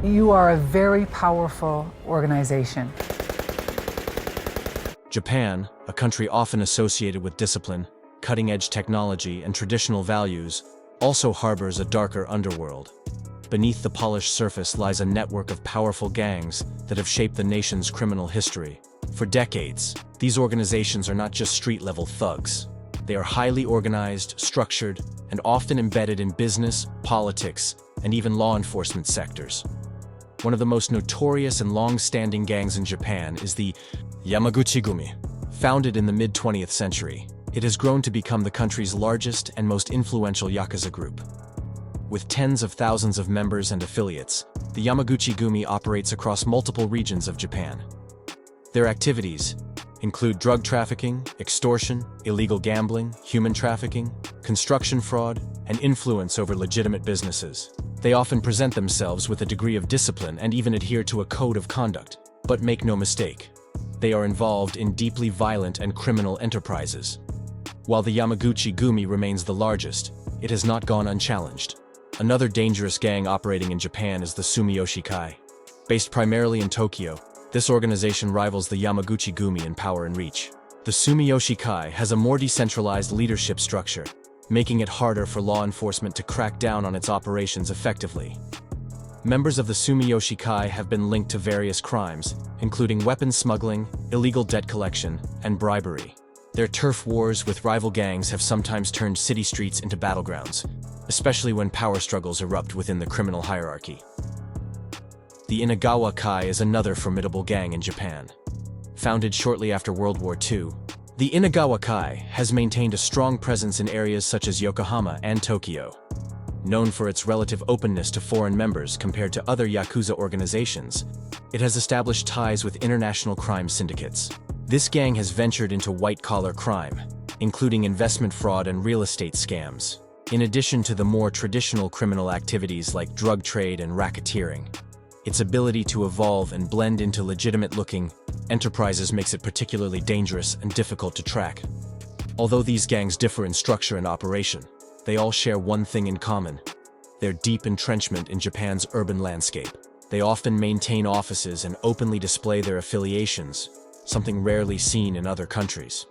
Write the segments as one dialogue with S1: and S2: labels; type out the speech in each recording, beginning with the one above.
S1: You are a very powerful organization.
S2: Japan, a country often associated with discipline, cutting-edge technology, and traditional values, also harbors a darker underworld. Beneath the polished surface lies a network of powerful gangs that have shaped the nation's criminal history. For decades, these organizations are not just street-level thugs. They are highly organized, structured, and often embedded in business, politics, and even law enforcement sectors. One of the most notorious and long-standing gangs in Japan is the Yamaguchi-gumi. Founded in the mid-20th century, it has grown to become the country's largest and most influential Yakuza group. With tens of thousands of members and affiliates, the Yamaguchi-gumi operates across multiple regions of Japan. Their activities include drug trafficking, extortion, illegal gambling, human trafficking, construction fraud, and influence over legitimate businesses. They often present themselves with a degree of discipline and even adhere to a code of conduct. But make no mistake, they are involved in deeply violent and criminal enterprises. While the Yamaguchi-gumi remains the largest, it has not gone unchallenged. Another dangerous gang operating in Japan is the Sumiyoshi Kai. Based primarily in Tokyo, this organization rivals the Yamaguchi-gumi in power and reach. The Sumiyoshi Kai has a more decentralized leadership structure, making it harder for law enforcement to crack down on its operations effectively. Members of the Sumiyoshi Kai have been linked to various crimes, including weapons smuggling, illegal debt collection, and bribery. Their turf wars with rival gangs have sometimes turned city streets into battlegrounds, especially when power struggles erupt within the criminal hierarchy. The Inagawa Kai is another formidable gang in Japan. Founded shortly after World War II, the Inagawa Kai has maintained a strong presence in areas such as Yokohama and Tokyo. Known for its relative openness to foreign members compared to other Yakuza organizations, it has established ties with international crime syndicates. This gang has ventured into white-collar crime, including investment fraud and real estate scams, in addition to the more traditional criminal activities like drug trade and racketeering. Its ability to evolve and blend into legitimate-looking enterprises makes it particularly dangerous and difficult to track. Although these gangs differ in structure and operation, they all share one thing in common: their deep entrenchment in Japan's urban landscape. They often maintain offices and openly display their affiliations, something rarely seen in other countries.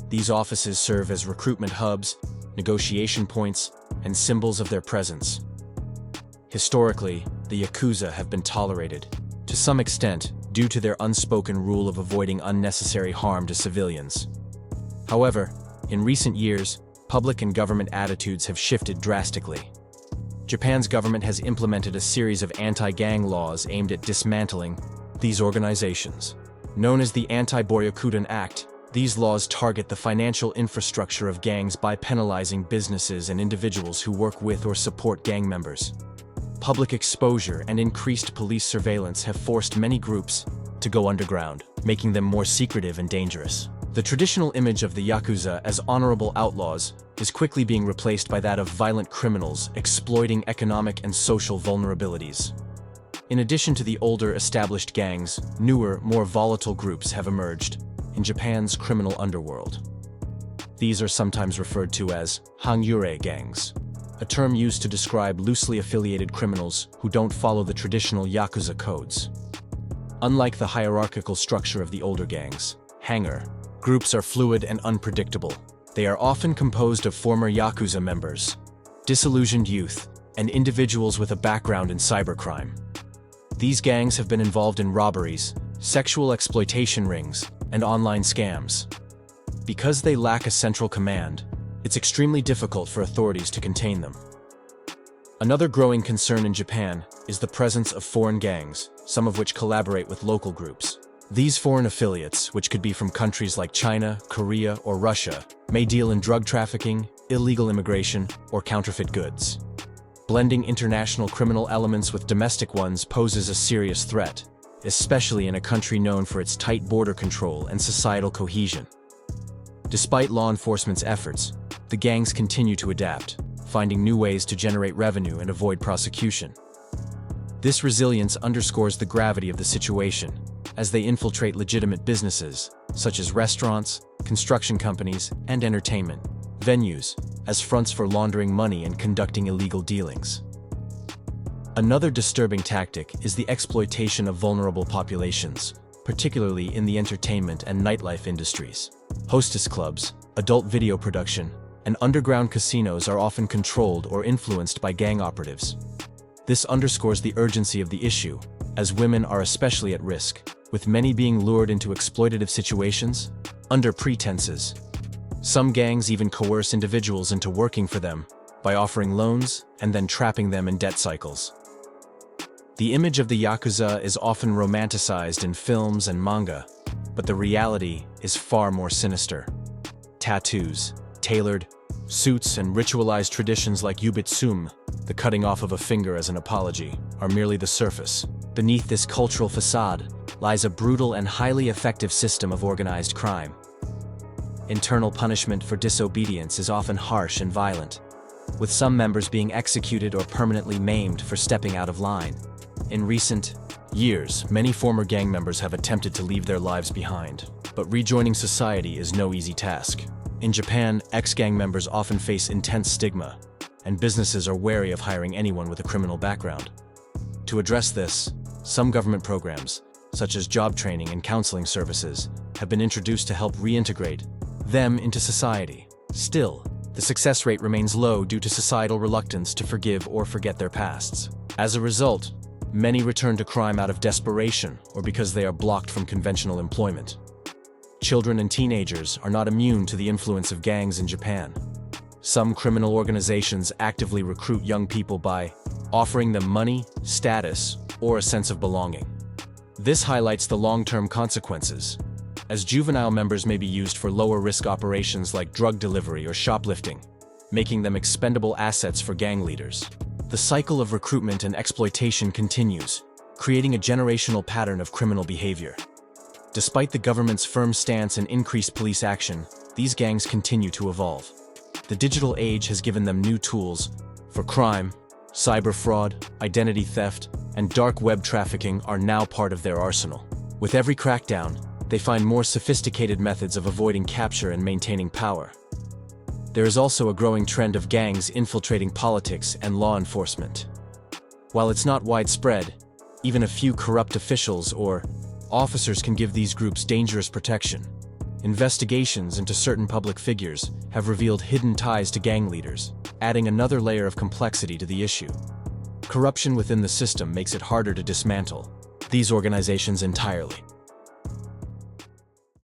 S2: These offices serve as recruitment hubs, negotiation points, and symbols of their presence. Historically, the Yakuza have been tolerated, to some extent, due to their unspoken rule of avoiding unnecessary harm to civilians. However, in recent years, public and government attitudes have shifted drastically. Japan's government has implemented a series of anti-gang laws aimed at dismantling these organizations. Known as the Anti-Boryakuden Act, these laws target the financial infrastructure of gangs by penalizing businesses and individuals who work with or support gang members. Public exposure and increased police surveillance have forced many groups to go underground, making them more secretive and dangerous. The traditional image of the Yakuza as honorable outlaws is quickly being replaced by that of violent criminals exploiting economic and social vulnerabilities. In addition to the older established gangs, newer, more volatile groups have emerged in Japan's criminal underworld. These are sometimes referred to as hangure gangs, a term used to describe loosely affiliated criminals who don't follow the traditional Yakuza codes. Unlike the hierarchical structure of the older gangs, hangar groups are fluid and unpredictable. They are often composed of former Yakuza members, disillusioned youth, and individuals with a background in cybercrime. These gangs have been involved in robberies, sexual exploitation rings, and online scams. Because they lack a central command, it's extremely difficult for authorities to contain them. Another growing concern in Japan is the presence of foreign gangs, some of which collaborate with local groups. These foreign affiliates, which could be from countries like China, Korea, or Russia, may deal in drug trafficking, illegal immigration, or counterfeit goods. Blending international criminal elements with domestic ones poses a serious threat, especially in a country known for its tight border control and societal cohesion. Despite law enforcement's efforts, the gangs continue to adapt, finding new ways to generate revenue and avoid prosecution. This resilience underscores the gravity of the situation, as they infiltrate legitimate businesses, such as restaurants, construction companies, and entertainment venues, as fronts for laundering money and conducting illegal dealings. Another disturbing tactic is the exploitation of vulnerable populations, particularly in the entertainment and nightlife industries. Hostess clubs, adult video production, and underground casinos are often controlled or influenced by gang operatives. This underscores the urgency of the issue, as women are especially at risk, with many being lured into exploitative situations under pretenses. Some gangs even coerce individuals into working for them by offering loans and then trapping them in debt cycles. The image of the Yakuza is often romanticized in films and manga, but the reality is far more sinister. Tattoos, tailored suits, and ritualized traditions like yubitsum, the cutting off of a finger as an apology, are merely the surface. Beneath this cultural facade lies a brutal and highly effective system of organized crime. Internal punishment for disobedience is often harsh and violent, with some members being executed or permanently maimed for stepping out of line. In recent years, many former gang members have attempted to leave their lives behind, but rejoining society is no easy task. In Japan, ex-gang members often face intense stigma, and businesses are wary of hiring anyone with a criminal background. To address this, some government programs, such as job training and counseling services, have been introduced to help reintegrate them into society. Still, the success rate remains low due to societal reluctance to forgive or forget their pasts. As a result, many return to crime out of desperation or because they are blocked from conventional employment. Children and teenagers are not immune to the influence of gangs in Japan. Some criminal organizations actively recruit young people by offering them money, status, or a sense of belonging. This highlights the long-term consequences, as juvenile members may be used for lower-risk operations like drug delivery or shoplifting, making them expendable assets for gang leaders. The cycle of recruitment and exploitation continues, creating a generational pattern of criminal behavior. Despite the government's firm stance and increased police action, these gangs continue to evolve. The digital age has given them new tools for crime. Cyber fraud, identity theft, and dark web trafficking are now part of their arsenal. With every crackdown, they find more sophisticated methods of avoiding capture and maintaining power. There is also a growing trend of gangs infiltrating politics and law enforcement. While it's not widespread, even a few corrupt officials or officers can give these groups dangerous protection. Investigations into certain public figures have revealed hidden ties to gang leaders, adding another layer of complexity to the issue. Corruption within the system makes it harder to dismantle these organizations entirely.